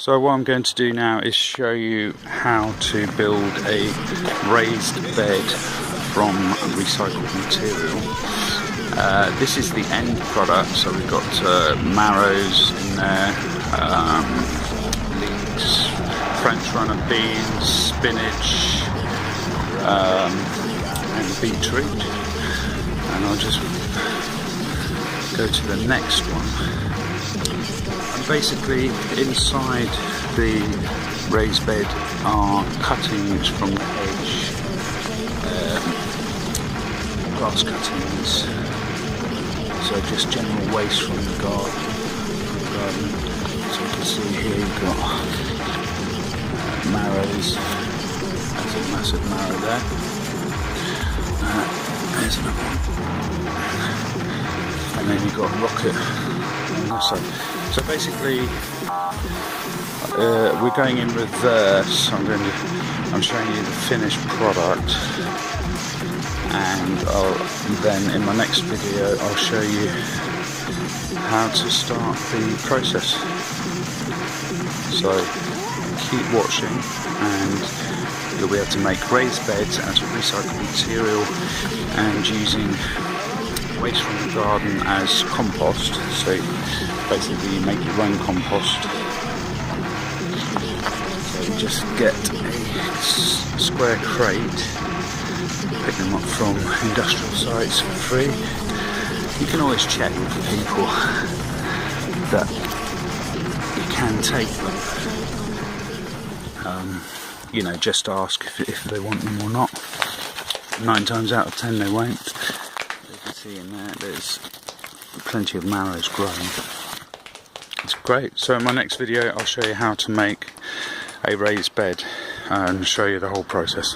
So what I'm going to do now is show you how to build a raised bed from recycled material. This is the end product, so we've got marrows in there, leeks, French runner beans, spinach, and beetroot. And I'll just go to the next one. And basically inside the raised bed are cuttings from the hedge, grass cuttings, so just general waste from the garden. So you can see here you've got marrows. There's a massive marrow there. There's another one. And then you've got rocket on this side. So basically, we're going in reverse. I'm showing you the finished product, and then in my next video I'll show you how to start the process. So keep watching, and you'll be able to make raised beds out of recycled material and using waste from the garden as compost. So basically you make your own compost. So you just get a square crate, pick them up from industrial sites for free. You can always check with the people that you can take them. You know, just ask if they want them or not. 9 times out of 10 they won't. You can see in there there's plenty of marrows growing. It's great. So in my next video I'll show you how to make a raised bed and show you the whole process.